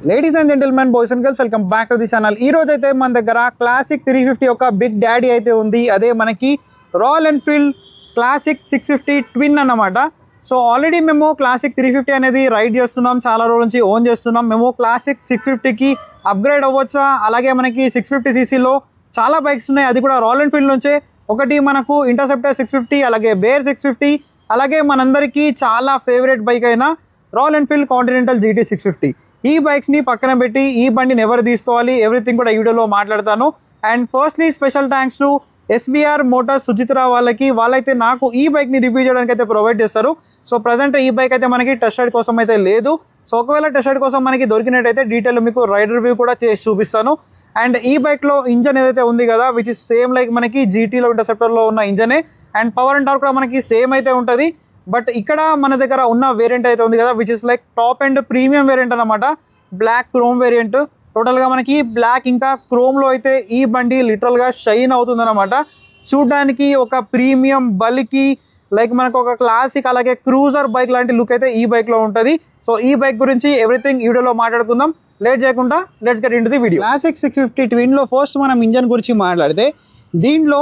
Ladies and gentlemen, boys and girls, welcome back to the channel. ఈ రోజు అయితే మన దగ్గర క్లాసిక్ 350 యొక్క బిగ్ డాడీ అయితే ఉంది. అదే మనకి రాయల్ ఎన్ఫీల్డ్ క్లాసిక్ 650 ట్విన్ అన్నమాట. సో ఆల్రెడీ మేము క్లాసిక్ 350 అనేది రైడ్ చేస్తున్నాం, చాలా రోజుల నుంచి ఓన్ చేస్తున్నాం. మేము క్లాసిక్ 650కి అప్గ్రేడ్ అవ్వచ్చా, అలాగే మనకి 650cc చాలా బైక్స్ ఉన్నాయి, అది కూడా రాయల్ ఎన్ఫీల్డ్ నుంచే. ఒకటి మనకు ఇంటర్సెప్టర్ 650, అలాగే బేర్ 650, అలాగే మనందరికీ చాలా ఫేవరెట్ బైక్ అయిన రాయల్ ఎన్ఫీల్డ్ కాంటినెంటల్ GT 650. ఈ బైక్స్ ని పక్కన పెట్టి ఈ బండిని ఎవరు తీసుకోవాలి, ఎవ్రీథింగ్ కూడా ఈ వీడియోలో మాట్లాడతాను. And firstly special thanks to SVR Motors Sujitra వాళ్ళైతే నాకు ఈ బైక్ ని రివ్యూ చేయడానికి అయితే ప్రొవైడ్ చేస్తారు. సో ప్రజెంట్ ఈ బైక్ అయితే మనకి టెస్ట్ రైడ్ కోసం అయితే లేదు. సో ఒకవేళ టెస్ట్ రైడ్ కోసం మనకి దొరికినట్టయితే డీటెయిల్ మీకు రైడ్ రివ్యూ కూడా చేసి చూపిస్తాను. అండ్ ఈ బైక్ లో ఇంజన్ ఏదైతే ఉంది కదా, విచ్ ఇస్ సేమ్ లైక్ మనకి GTలో ఇంటర్సెప్టర్ లో ఉన్న ఇంజనే. అండ్ పవర్ అండ్ టార్క్ కూడా మనకి సేమ్ అయితే ఉంటుంది. బట్ ఇక్కడ మన దగ్గర ఉన్న వేరియంట్ అయితే ఉంది కదా, which is like top and premium variant అనమాట, బ్లాక్ క్రోమ్ వేరియంట్. టోటల్ గా మనకి బ్లాక్ ఇంకా క్రోమ్ లో అయితే ఈ బండి లిటరల్ గా షైన్ అవుతుంది అనమాట. చూడడానికి ఒక ప్రీమియం బల్కి లైక్ మనకు ఒక క్లాసిక్ అలాగే క్రూజర్ బైక్ లాంటి లుక్ అయితే ఈ బైక్ లో ఉంటుంది. సో ఈ బైక్ గురించి ఎవ్రీథింగ్ ఈ వీడియోలో మాట్లాడుకుందాం. లేట్ చేయకుండా let's get into the video. Classic 650 twin లో ఫస్ట్ మనం ఇంజన్ గురించి మాట్లాడితే, దీంట్లో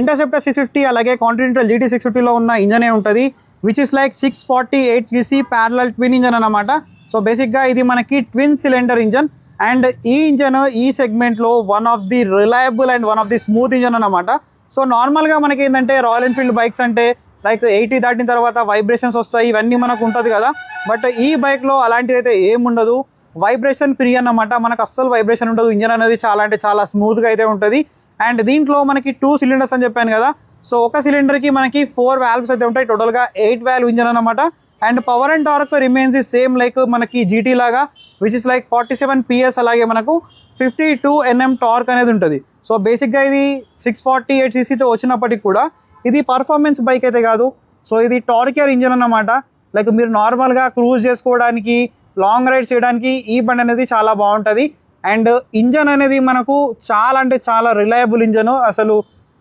ఇంటర్సెప్టర్ 650 అలాగే కాంటినెంటల్ GT 650 లో ఉన్న ఇంజనే ఉంటుంది, which is like 648cc parallel twin engine అనమాట. సో బేసిక్గా ఇది మనకి ట్విన్ సిలిండర్ ఇంజన్. అండ్ ఈ ఇంజన్ ఈ సెగ్మెంట్లో one of the reliable and one of the smooth engine అనమాట. సో నార్మల్గా మనకి ఏంటంటే రాయల్ ఎన్ఫీల్డ్ బైక్స్ అంటే లైక్ 80 దాటిన తర్వాత వైబ్రేషన్స్ వస్తాయి, ఇవన్నీ మనకు ఉంటుంది కదా. బట్ ఈ బైక్లో అలాంటిది అయితే ఏముండదు, వైబ్రేషన్ ఫ్రీ అన్నమాట. మనకు అస్సలు వైబ్రేషన్ ఉండదు, ఇంజన్ అనేది చాలా అంటే చాలా స్మూత్గా అయితే ఉంటుంది. అండ్ దీంట్లో మనకి 2 సిలిండర్స్ అని చెప్పాను కదా. సో ఒక సిలిండర్కి మనకి 4 వాల్వ్స్ అయితే ఉంటాయి, టోటల్గా 8 వాల్వ్ ఇంజన్ అనమాట. And power and torque remains the same like మనకి GT లాగా, విచ్ ఇస్ లైక్ 47 PS, అలాగే మనకు 52 Nm టార్క్ అనేది ఉంటుంది. సో బేసిక్గా ఇది 648cc వచ్చినప్పటికి కూడా ఇది పర్ఫార్మెన్స్ బైక్ అయితే కాదు. సో ఇది టార్కియర్ ఇంజన్ అన్నమాట. లైక్ మీరు నార్మల్గా క్రూజ్ చేసుకోవడానికి, లాంగ్ రైడ్ చేయడానికి ఈ బండి అనేది చాలా బాగుంటుంది. అండ్ ఇంజన్ అనేది మనకు చాలా అంటే చాలా రిలయబుల్ ఇంజన్, అసలు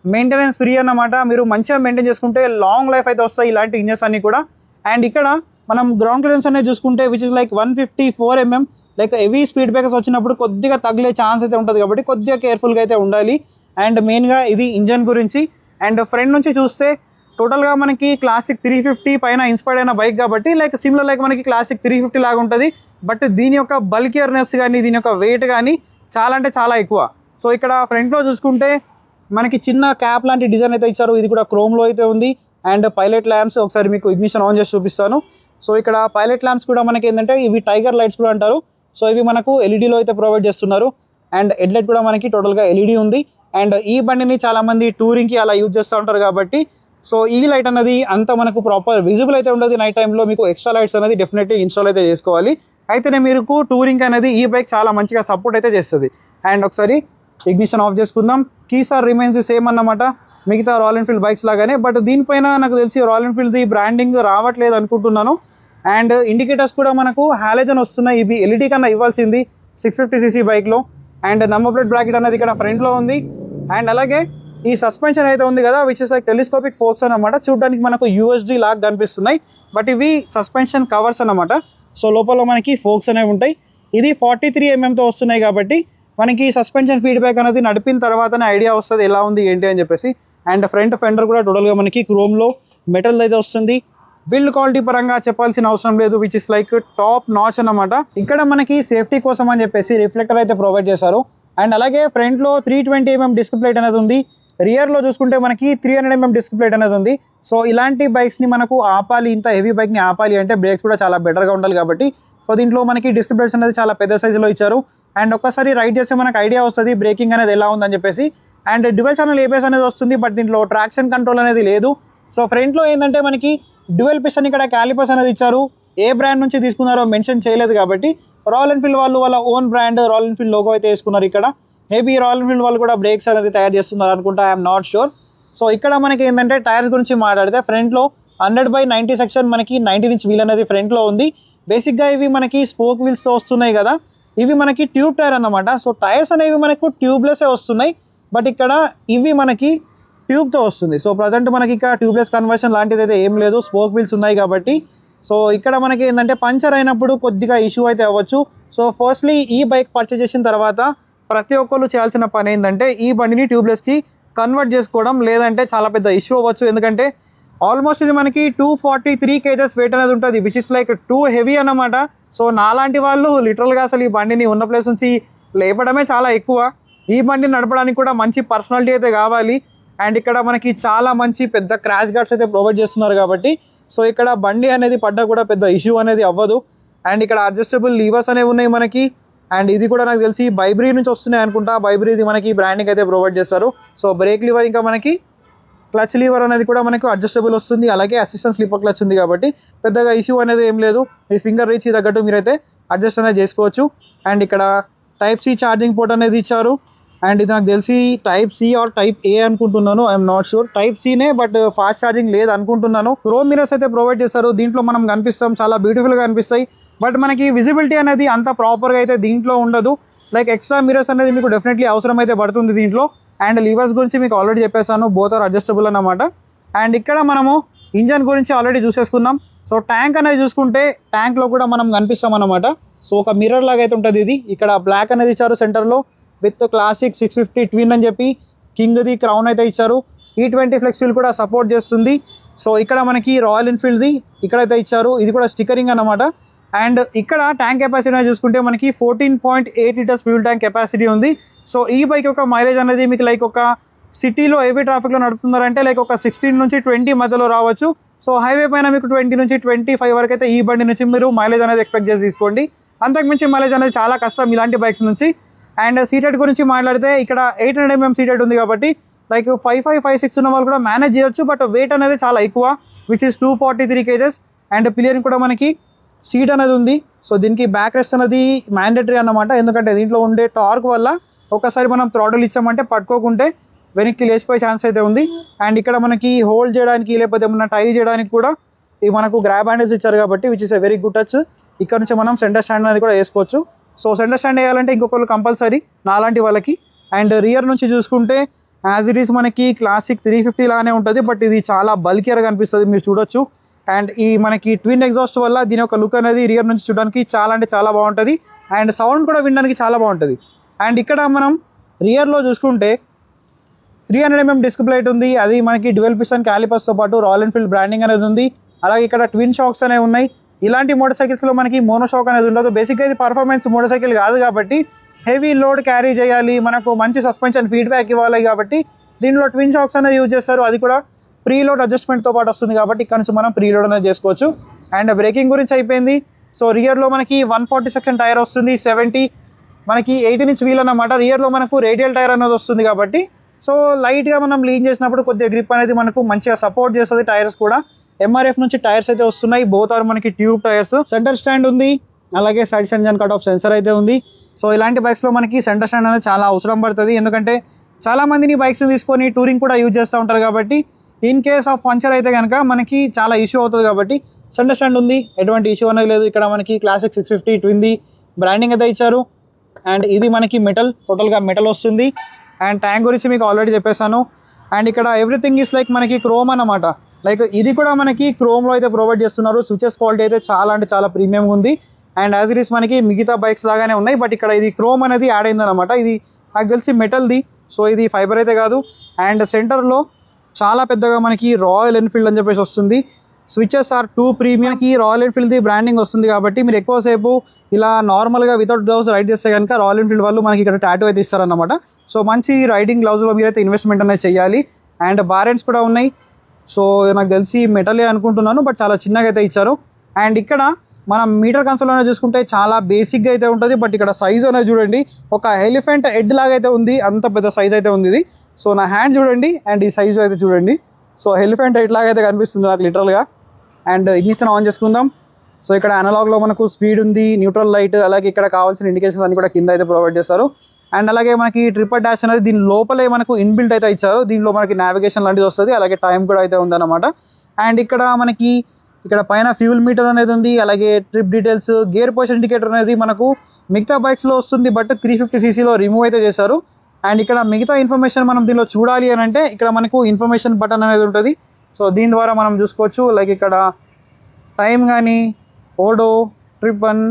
మెయింటెనెన్స్ ఫ్రీ అన్నమాట. మీరు మంచిగా మెయింటైన్ చేసుకుంటే లాంగ్ లైఫ్ అయితే వస్తాయి ఇలాంటి ఇంజన్స్ అన్ని కూడా. అండ్ ఇక్కడ మనం గ్రౌండ్ క్లియరెన్స్ అనేది చూసుకుంటే which is like 154 mm. Like heavy speed breakers వచ్చినప్పుడు కొద్దిగా తగిలే ఛాన్స్ అయితే ఉంటుంది, కాబట్టి కొద్దిగా కేర్ఫుల్గా అయితే ఉండాలి. అండ్ మెయిన్గా ఇది ఇంజన్ గురించి. అండ్ ఫ్రంట్ నుంచి చూస్తే టోటల్గా మనకి క్లాసిక్ 350 పైన ఇన్స్పైర్డ్ అయిన బైక్ కాబట్టి లైక్ సిమిలర్ లైక్ మనకి క్లాసిక్ 350 లాగా ఉంటుంది. బట్ దీని యొక్క బల్కియర్నెస్ కానీ దీని యొక్క వెయిట్ కానీ చాలా అంటే చాలా ఎక్కువ. సో ఇక్కడ ఫ్రంట్లో చూసుకుంటే మనకి చిన్న క్యాప్ లాంటి డిజైన్ అయితే ఇచ్చారు, ఇది కూడా క్రోమ్లో అయితే ఉంది. అండ్ పైలట్ ల్యాంప్స్ ఒకసారి మీకు ఇగ్నిషన్ ఆన్ చేసి చూపిస్తాను. సో ఇక్కడ పైలట్ ల్యాంప్స్ కూడా మనకి ఏంటంటే ఇవి టైగర్ లైట్స్ కూడా అంటారు. సో ఇవి మనకు ఎల్ఈడీలో అయితే ప్రొవైడ్ చేస్తున్నారు. అండ్ హెడ్లైట్ కూడా మనకి టోటల్గా ఎల్ఈడీ ఉంది. అండ్ ఈ బండిని చాలామంది టూరింగ్కి అలా యూజ్ చేస్తూ ఉంటారు కాబట్టి సో ఈ లైట్ అనేది అంత మనకు ప్రాపర్ విజిబుల్ అయితే ఉండదు నైట్ టైంలో. మీకు ఎక్స్ట్రా లైట్స్ అనేది డెఫినెట్లీ ఇన్స్టాల్ అయితే చేసుకోవాలి. అయితేనే మీకు టూరింగ్ అనేది ఈ బైక్ చాలా మంచిగా సపోర్ట్ అయితే చేస్తుంది. అండ్ ఒకసారి ఇగ్నిషన్ ఆఫ్ చేసుకుందాం. కీసార్ రిమైన్స్ సేమ్ అన్నమాట మిగతా రాయల్ ఎన్ఫీల్డ్ బైక్స్ లాగానే. బట్ దీనిపైన నాకు తెలిసి రాయల్ ఎన్ఫీల్డ్ ది బ్రాండింగ్ రావట్లేదు అనుకుంటున్నాను. అండ్ ఇండికేటర్స్ కూడా మనకు హాలోజన్ వస్తున్నాయి, ఇవి ఎల్ఈడీ కన్నా ఇవ్వాల్సింది 650cc బైక్లో. అండ్ నంబర్ ప్లేట్ బ్రాకెట్ అనేది ఇక్కడ ఫ్రంట్లో ఉంది. అండ్ అలాగే ఈ సస్పెన్షన్ అయితే ఉంది కదా, which is like telescopic forks అనమాట. చూడడానికి మనకు USD లాగా కనిపిస్తున్నాయి, బట్ ఇవి సస్పెన్షన్ కవర్స్ అనమాట. సో లోపల మనకి ఫోక్స్ అనేవి ఉంటాయి. ఇది 43 mmతో వస్తున్నాయి కాబట్టి మనకి సస్పెన్షన్ ఫీడ్బ్యాక్ అనేది నడిపిన తర్వాతనే ఐడియా వస్తుంది ఎలా ఉంది ఏంటి అని చెప్పేసి. అండ్ ఫ్రంట్ ఫెండర్ కూడా టోటల్గా మనకి క్రోమ్లో మెటల్ అయితే వస్తుంది. బిల్డ్ క్వాలిటీ పరంగా చెప్పాల్సిన అవసరం లేదు, which is like top notch అన్నమాట. ఇక్కడ మనకి సేఫ్టీ కోసం అని చెప్పేసి రిఫ్లెక్టర్ అయితే ప్రొవైడ్ చేశారు. అండ్ అలాగే ఫ్రంట్లో 320 mm డిస్క్ ప్లేట్ అనేది ఉంది. రియర్లో చూసుకుంటే మనకి 300 mm డిస్క్ ప్లేట్ అనేది ఉంది. సో ఇలాంటి బైక్స్ని మనకు ఆపాలి, ఇంత హెవీ బైక్ని ఆపాలి అంటే బ్రేక్స్ కూడా చాలా బెటర్గా ఉండాలి కాబట్టి సో దీంట్లో మనకి డిస్క్ ప్లేట్స్ అనేది చాలా పెద్ద సైజులో ఇచ్చారు. అండ్ ఒక్కసారి రైడ్ చేస్తే మనకు ఐడియా వస్తుంది బ్రేకింగ్ అనేది ఎలా ఉందని చెప్పేసి. అండ్ డ్యువల్ ఛానల్ ABS అనేది వస్తుంది, బట్ దీంట్లో ట్రాక్షన్ కంట్రోల్ అనేది లేదు. సో ఫ్రంట్లో ఏంటంటే మనకి డ్యువల్ పిస్టన్ ఇక్కడ క్యాలిపర్స్ అనేది ఇచ్చారు. ఏ బ్రాండ్ నుంచి తీసుకున్నారో మెన్షన్ చేయలేదు కాబట్టి రాయల్ ఎన్ఫీల్డ్ వాళ్ళ own brand royal Enfield logo అయితే వేసుకున్నారు ఇక్కడ. మేబీ రాయల్ ఎన్ఫీల్డ్ వాళ్ళు కూడా బ్రేక్స్ అనేది తయారు చేస్తున్నారు అనుకుంటా, ఐఎమ్ నాట్ షూర్. సో ఇక్కడ మనకి ఏంటంటే టైర్స్ గురించి మాట్లాడితే ఫ్రంట్లో 100/90 సెక్షన్ మనకి 19 inch వీల్ అనేది ఫ్రంట్లో ఉంది. బేసిక్గా ఇవి మనకి స్పోక్ వీల్స్తో వస్తున్నాయి కదా, ఇవి మనకి ట్యూబ్ టైర్ అన్నమాట. సో టైర్స్ అనేవి మనకు ట్యూబ్లెస్సే వస్తున్నాయి, బట్ ఇక్కడ ఇవి మనకి ట్యూబ్తో వస్తుంది. సో ప్రజెంట్ మనకి ఇక్కడ ట్యూబ్లెస్ కన్వర్షన్ లాంటిది అయితే ఏం లేదు, స్పోక్ వీల్స్ ఉన్నాయి కాబట్టి సో ఇక్కడ మనకి ఏంటంటే పంచర్ అయినప్పుడు కొద్దిగా ఇష్యూ అయితే అవ్వచ్చు. సో ఫస్ట్లీ ఈ బైక్ పర్చేజ్ చేసిన తర్వాత ప్రతి ఒక్కరు చేయాల్సిన పని ఏంటంటే ఈ బండిని ట్యూబ్లెస్కి కన్వర్ట్ చేసుకోవడం, లేదంటే చాలా పెద్ద ఇష్యూ అవ్వచ్చు. ఎందుకంటే ఆల్మోస్ట్ ఇది మనకి 243 kgs వెయిట్ అనేది ఉంటుంది, which is like too heavy అన్నమాట. సో నాలాంటి వాళ్ళు లిటరల్గా అసలు ఈ బండిని ఉన్న ప్లేస్ నుంచి లేపడమే చాలా ఎక్కువ. ఈ బండిని నడపడానికి కూడా మంచి పర్సనాలిటీ అయితే కావాలి. అండ్ ఇక్కడ మనకి చాలా మంచి పెద్ద క్రాష్ గార్డ్స్ అయితే ప్రొవైడ్ చేస్తున్నారు కాబట్టి సో ఇక్కడ బండి అనేది పడ్డా కూడా పెద్ద ఇష్యూ అనేది అవ్వదు. అండ్ ఇక్కడ అడ్జస్టబుల్ లీవర్స్ అనేవి ఉన్నాయి మనకి. అండ్ ఇది కూడా నాకు తెలిసి బైబ్రీ నుంచి వస్తున్నాయి అనుకుంటా. బైబ్రీది మనకి బ్రాండింగ్ అయితే ప్రొవైడ్ చేస్తారు. సో బ్రేక్ లివర్, ఇంకా మనకి క్లచ్ లీవర్ అనేది కూడా మనకు అడ్జస్టబుల్ వస్తుంది. అలాగే అసిస్టెంట్ స్లిప్పర్ క్లచ్ ఉంది కాబట్టి పెద్దగా ఇష్యూ అనేది ఏం లేదు. మీ ఫింగర్ రీచ్ తగ్గట్టు మీరైతే అడ్జస్ట్ అనేది చేసుకోవచ్చు. అండ్ ఇక్కడ టైప్ సి ఛార్జింగ్ పోర్ట్ అనేది ఇచ్చారు. అండ్ ఇది నాకు తెలిసి type C or type A అనుకుంటున్నాను, ఐఎమ్ నాట్ షూర్. టైప్ సినే, బట్ ఫాస్ట్ ఛార్జింగ్ లేదు అనుకుంటున్నాను. క్రోమ్ మిరర్స్ అయితే ప్రొవైడ్ చేస్తారు. దీంట్లో మనం కనిపిస్తాం, చాలా బ్యూటిఫుల్గా కనిపిస్తాయి. బట్ మనకి విజిబిలిటీ అనేది అంత ప్రాపర్గా అయితే దీంట్లో ఉండదు. లైక్ ఎక్స్ట్రా మిరర్స్ అనేది మీకు డెఫినెట్లీ అవసరం అయితే పడుతుంది దీంట్లో. అండ్ లివర్స్ గురించి మీకు ఆల్రెడీ చెప్పేసాను, బోత్ ఆర్ అడ్జస్టబుల్ అన్నమాట. అండ్ ఇక్కడ మనము ఇంజన్ గురించి ఆల్రెడీ చూసేసుకున్నాం. సో ట్యాంక్ అనేది చూసుకుంటే ట్యాంక్లో కూడా మనం కనిపిస్తాం అన్నమాట. సో ఒక మిర్రర్ లాగా అయితే ఉంటుంది ఇది. ఇక్కడ బ్లాక్ అనేది ఇచ్చారు సెంటర్లో విత్ క్లాసిక్ 650 ట్విన్ అని చెప్పి కింగ్ది క్రౌన్ అయితే ఇచ్చారు. E20 ఫ్లెక్స్ వీల్ కూడా సపోర్ట్ చేస్తుంది. సో ఇక్కడ మనకి రాయల్ ఎన్ఫీల్డ్ది ఇక్కడైతే ఇచ్చారు, ఇది కూడా స్టిక్కరింగ్ అన్నమాట. అండ్ ఇక్కడ ట్యాంక్ కెపాసిటీ అనేది చూసుకుంటే మనకి 14.8 లీటర్స్ ఫ్యూల్ ట్యాంక్ కెపాసిటీ ఉంది. సో ఈ బైక్ యొక్క మైలేజ్ అనేది మీకు లైక్ ఒక సిటీలో హెవీ ట్రాఫిక్లో నడుపుతున్నారంటే లైక్ ఒక 16 నుంచి 20 మధ్యలో రావచ్చు. సో హైవే పైన మీకు 20 నుంచి 25 వరకు అయితే ఈ బండి నుంచి మీరు మైలేజ్ అనేది ఎక్స్పెక్ట్ చేసి తీసుకోండి. అంతకుమించి మైలేజ్ అనేది చాలా కష్టం ఇలాంటి బైక్స్ నుంచి. అండ్ సీటెడ్ గురించి మాట్లాడితే ఇక్కడ 800 mm సీటెడ్ ఉంది కాబట్టి లైక్ 55, 56 ఉన్న వాళ్ళు కూడా మేనేజ్ చేయొచ్చు. బట్ వెయిట్ అనేది చాలా ఎక్కువ, which is 243 kgs. And pillion కూడా మనకి సీట్ అనేది ఉంది. సో దీనికి బ్యాక్ రెస్ట్ అనేది మ్యాండేటరీ అన్నమాట. ఎందుకంటే దీంట్లో ఉండే టార్క్ వల్ల ఒకసారి మనం థ్రాటిల్ ఇచ్చామంటే పట్టుకోకుంటే వెనక్కి లేచిపోయే ఛాన్స్ అయితే ఉంది. అండ్ ఇక్కడ మనకి హోల్డ్ చేయడానికి లేకపోతే ఏమన్నా టై చేయడానికి కూడా ఈ మనకు గ్రాబ్ హ్యాండిల్స్ ఇచ్చారు కాబట్టి which is a very good touch. ఇక్కడ నుంచి మనం సెంటర్ స్టాండ్ అనేది కూడా వేసుకోవచ్చు. సో సెంటర్ స్టాండ్ వేయాలంటే ఇంకొకరు కంపల్సరీ నాలాంటి వాళ్ళకి. అండ్ రియర్ నుంచి చూసుకుంటే యాజ్ ఇట్ ఈస్ మనకి క్లాసిక్ 350 లానే ఉంటుంది, బట్ ఇది చాలా బల్కియర్గా అనిపిస్తుంది, మీరు చూడొచ్చు. అండ్ ఈ మనకి ట్విన్ ఎగ్జాస్ట్ వల్ల దీని యొక్క లుక్ అనేది రియర్ నుంచి చూడడానికి చాలా అంటే చాలా బాగుంటుంది. అండ్ సౌండ్ కూడా వినడానికి చాలా బాగుంటుంది. అండ్ ఇక్కడ మనం రియర్లో చూసుకుంటే 300 mm డిస్క్ ప్లేట్ ఉంది. అది మనకి డ్యూయల్ పిస్టన్ క్యాలిపర్స్తో పాటు రాయల్ ఎన్ఫీల్డ్ బ్రాండింగ్ అనేది ఉంది. అలాగే ఇక్కడ ట్విన్ షాక్స్ అనేవి ఉన్నాయి. ఇలాంటి మోటార్ సైకిల్స్లో మనకి మోనో షాక్ అనేది ఉండదు. బేసిక్గా ఇది పర్ఫార్మెన్స్ మోటార్ సైకిల్ కాదు కాబట్టి హెవీ లోడ్ క్యారీ చేయాలి, మనకు మంచి సస్పెన్షన్ ఫీడ్బ్యాక్ ఇవ్వాలి కాబట్టి దీనిలో ట్విన్ షాక్స్ అనేది యూజ్ చేస్తారు. అది కూడా ప్రీలోడ్ అడ్జస్ట్మెంట్తో పాటు వస్తుంది కాబట్టి ఇక్కడ నుంచి మనం ప్రీలోడ్ అనేది చేసుకోవచ్చు. అండ్ బ్రేకింగ్ గురించి అయిపోయింది. సో రియర్లో మనకి 140 సెక్షన్ టైర్ వస్తుంది, 70 మనకి 18 ఇంచ్ వీల్ అన్నమాట. రియర్లో మనకు రేడియల్ టైర్ అనేది వస్తుంది కాబట్టి సో లైట్గా మనం లీన్ చేసినప్పుడు కొద్దిగా గ్రిప్ అనేది మనకు మంచిగా సపోర్ట్ చేస్తుంది. టైర్స్ కూడా MRF నుంచి టైర్స్ అయితే వస్తున్నాయి, బోత్ ఆర్ మనకి ట్యూబ్ టైర్స్. సెంటర్ స్టాండ్ ఉంది, అలాగే side engine cut off sensor అయితే ఉంది. సో ఇలాంటి బైక్స్లో మనకి సెంటర్ స్టాండ్ అనేది చాలా అవసరం పడుతుంది, ఎందుకంటే చాలా మందిని బైక్స్ తీసుకొని టూరింగ్ కూడా యూజ్ చేస్తూ ఉంటారు కాబట్టి ఇన్ కేస్ ఆఫ్ పంచర్ అయితే కనుక మనకి చాలా ఇష్యూ అవుతుంది కాబట్టి సెంటర్ స్టాండ్ ఉంది, ఎటువంటి ఇష్యూ అనేది లేదు. ఇక్కడ మనకి క్లాసిక్ 650 ట్విన్ది బ్రాండింగ్ అయితే ఇచ్చారు. అండ్ ఇది మనకి మెటల్, టోటల్గా మెటల్ వస్తుంది. అండ్ ట్యాంక్ గురించి మీకు ఆల్రెడీ చెప్పేశాను. అండ్ ఇక్కడ ఎవ్రీథింగ్ ఈస్ లైక్ మనకి క్రోమ్ అన్నమాట. లైక్ ఇది కూడా మనకి క్రోమ్లో అయితే ప్రొవైడ్ చేస్తున్నారు. స్విచెస్ క్వాలిటీ అయితే చాలా అంటే చాలా ప్రీమియంగా ఉంది. అండ్ యాజ్ ఇట్ ఈస్ మనకి మిగతా బైక్స్ లాగానే ఉన్నాయి, బట్ ఇక్కడ ఇది క్రోమ్ అనేది యాడ్ అయిందనమాట. ఇది నాకు తెలిసి మెటల్ది, సో ఇది ఫైబర్ అయితే కాదు. అండ్ సెంటర్లో చాలా పెద్దగా మనకి రాయల్ ఎన్ఫీల్డ్ అని చెప్పేసి వస్తుంది. స్విచెస్ ఆర్ 2 ప్రీమియంకి రాయల్ ఎన్ఫీల్డ్ది బ్రాండింగ్ వస్తుంది కాబట్టి మీరు ఎక్కువసేపు ఇలా నార్మల్గా వితౌట్ గ్లౌస్ రైడ్ చేస్తే కనుక రాయల్ ఎన్ఫీల్డ్ వాళ్ళు మనకి ఇక్కడ టాటూ అయితే ఇస్తారనమాట. సో మంచి రైడింగ్ గ్లౌస్లో మీరైతే ఇన్వెస్ట్మెంట్ అనేది చేయాలి. అండ్ బారెంట్స్ కూడా ఉన్నాయి. సో నాకు తెలిసి మెటలే అనుకుంటున్నాను, బట్ చాలా చిన్నగా అయితే ఇచ్చారు. అండ్ ఇక్కడ మనం మీటర్ కన్సోల్ అనేది చూసుకుంటే చాలా బేసిక్గా అయితే ఉంటుంది, బట్ ఇక్కడ సైజ్ అనేది చూడండి, ఒక ఎలిఫెంట్ హెడ్ లాగా అయితే ఉంది, అంత పెద్ద సైజ్ అయితే ఉంది ఇది. సో నా హ్యాండ్ చూడండి అండ్ ఈ సైజు అయితే చూడండి. సో ఎలిఫెంట్ హెడ్ లాగా అయితే కనిపిస్తుంది నాకు లిటరల్గా. అండ్ ignition ఆన్ చేసుకుందాం. సో ఇక్కడ అనలాగ్లో మనకు స్పీడ్ ఉంది, న్యూట్రల్ లైట్, అలాగే ఇక్కడ కావాల్సిన ఇండికేషన్స్ అన్ని కూడా కింద అయితే ప్రొవైడ్ చేస్తారు. అండ్ అలాగే మనకి ట్రిపర్ డాష్ అనేది దీని లోపలే మనకు ఇన్బిల్ట్ అయితే ఇచ్చారు. దీనిలో మనకి నావిగేషన్ లాంటిది వస్తుంది, అలాగే టైం కూడా అయితే ఉందన్నమాట. అండ్ ఇక్కడ మనకి ఇక్కడ పైన ఫ్యూల్ మీటర్ అనేది ఉంది, అలాగే trip details, gear position indicator అనేది మనకు మిగతా బైక్స్లో వస్తుంది, బట్ 350cc రిమూవ్ అయితే చేశారు. అండ్ ఇక్కడ మిగతా ఇన్ఫర్మేషన్ మనం దీనిలో చూడాలి అని అంటే ఇక్కడ మనకు ఇన్ఫర్మేషన్ బటన్ అనేది ఉంటుంది. సో దీని ద్వారా మనం చూసుకోవచ్చు. లైక్ ఇక్కడ టైం కానీ, odo, trip 1,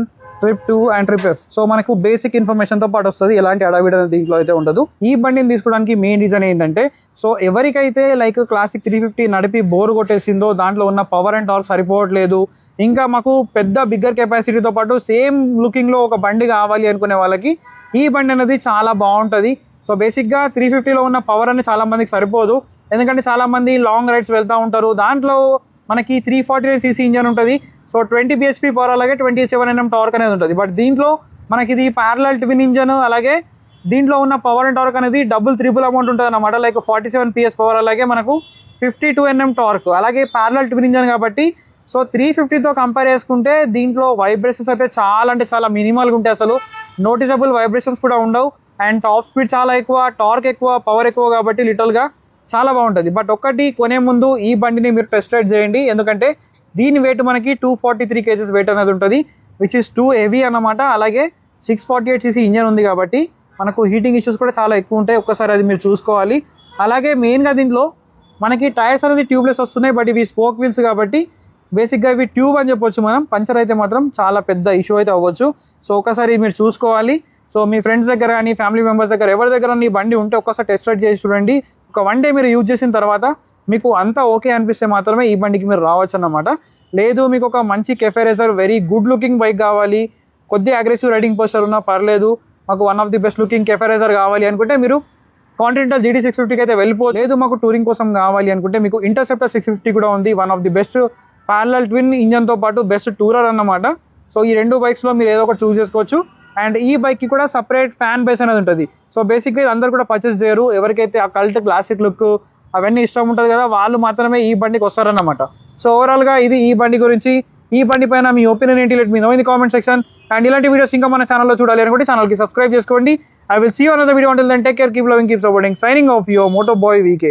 trip 2 and trip F. So మనకు బేసిక్ ఇన్ఫర్మేషన్తో పాటు వస్తుంది, ఎలాంటి అడావిడ దీంట్లో అయితే ఉండదు. ఈ బండిని తీసుకోవడానికి మెయిన్ రీజన్ ఏంటంటే, సో ఎవరికైతే లైక్ క్లాసిక్ 350 నడిపి బోర్ కొట్టేసిందో, దాంట్లో ఉన్న పవర్ అండ్ టార్క్ సరిపోవట్లేదు, ఇంకా మాకు పెద్ద బిగ్గర్ కెపాసిటీతో పాటు సేమ్ లుకింగ్లో ఒక బండి కావాలి అనుకునే వాళ్ళకి ఈ బండి అనేది చాలా బాగుంటుంది. సో బేసిక్గా 350లో ఉన్న పవర్ అనేది చాలా మందికి సరిపోదు, ఎందుకంటే చాలామంది లాంగ్ రైడ్స్ వెళ్తూ ఉంటారు. దాంట్లో మనకి 349cc ఇంజన్ ఉంటుంది. సో 20 bhp పవర్, అలాగే 27 Nm టార్క్ అనేది ఉంటుంది. బట్ దీంట్లో మనకి ఇది ప్యారలల్ ట్విన్ ఇంజన్, అలాగే దీంట్లో ఉన్న పవర్ అండ్ టార్క్ అనేది డబుల్ త్రిబుల్ అమౌంట్ ఉంటుంది అన్నమాట. లైక్ 47 PS పవర్, అలాగే మనకు 52 Nm టార్క్, అలాగే ప్యారలల్ ట్విన్ ఇంజన్ కాబట్టి సో 350తో కంపేర్ చేసుకుంటే దీంట్లో వైబ్రేషన్స్ అయితే చాలా అంటే చాలా మినిమల్గా ఉంటాయి, అసలు నోటిసబుల్ వైబ్రేషన్స్ కూడా ఉండవు. అండ్ టాప్ స్పీడ్ చాలా ఎక్కువ, టార్క్ ఎక్కువ, పవర్ ఎక్కువ, కాబట్టి లిటల్గా చాలా బాగుంటుంది. బట్ ఒక్కటి కొనే ముందు ఈ బండిని మీరు టెస్ట్ రైడ్ చేయండి, ఎందుకంటే దీని వెయిట్ మనకి 243 kgs వెయిట్ అనేది ఉంటుంది, విచ్ ఇస్ టూ హెవీ అన్నమాట. అలాగే 648cc ఇంజన్ ఉంది కాబట్టి మనకు హీటింగ్ ఇష్యూస్ కూడా చాలా ఎక్కువ ఉంటాయి, ఒక్కసారి అది మీరు చూసుకోవాలి. అలాగే మెయిన్గా దీంట్లో మనకి టైర్స్ అనేది ట్యూబ్లెస్ వస్తున్నాయి, బట్ ఇవి స్పోక్ వీల్స్ కాబట్టి బేసిక్గా ఇవి ట్యూబ్ అని చెప్పొచ్చు మనం. పంచర్ అయితే మాత్రం చాలా పెద్ద ఇష్యూ అయితే అవ్వచ్చు. సో ఒకసారి మీరు చూసుకోవాలి. సో మీ ఫ్రెండ్స్ దగ్గర కానీ, ఫ్యామిలీ మెంబర్స్ దగ్గర ఎవరి దగ్గర ఈ బండి ఉంటే ఒక్కసారి టెస్ట్ రైడ్ చేసి చూడండి. ఒక 1 డే మీరు యూజ్ చేసిన తర్వాత మీకు అంతా ఓకే అనిపిస్తే మాత్రమే ఈ బండికి మీరు రావచ్చు అన్నమాట. లేదు మీకు ఒక మంచి cafe racer, very good looking bike కావాలి, కొద్దిగా అగ్రెసివ్ రైడింగ్ పోస్టర్ ఉన్నా పర్లేదు, మాకు one of the best looking cafe racer కావాలి అనుకుంటే మీరు కాంటినెంటల్ GT 650కి అయితే వెళ్ళిపోవచ్చు. లేదు మాకు టూరింగ్ కోసం కావాలి అనుకుంటే మీకు ఇంటర్సెప్టర్ 650 కూడా ఉంది, one of the best parallel twin ఇంజన్తో పాటు బెస్ట్ టూరర్ అన్నమాట. సో ఈ రెండు బైక్స్లో మీరు ఏదో ఒకటి చూస్ చేసుకోవచ్చు. అండ్ ఈ బైక్కి కూడా సపరేట్ ఫ్యాన్ బేస్ అనేది ఉంటుంది. సో బేసిక్గా అందరు కూడా పర్చేస్ చేయరు, ఎవరికైతే ఆ కల్ట్ క్లాసిక్ లుక్ అవన్నీ ఇష్టం ఉంటుంది కదా, వాళ్ళు మాత్రమే ఈ బండికి వస్తారన్నమాట. సో ఓవరాల్గా ఇది ఈ బండి గురించి. ఈ బండి పైన మీ ఒపీనియన్ ఏంటి, let me know in the comment section. And ఇలాంటి వీడియోస్ ఇంకా మన ఛానల్లో చూడాలి అనుకుంటే ఛానల్కి సబ్స్క్రైబ్ చేసుకోండి. I will see you on another video. Until then, take care, keep loving, keep supporting. Signing off, your Moto Boy VK.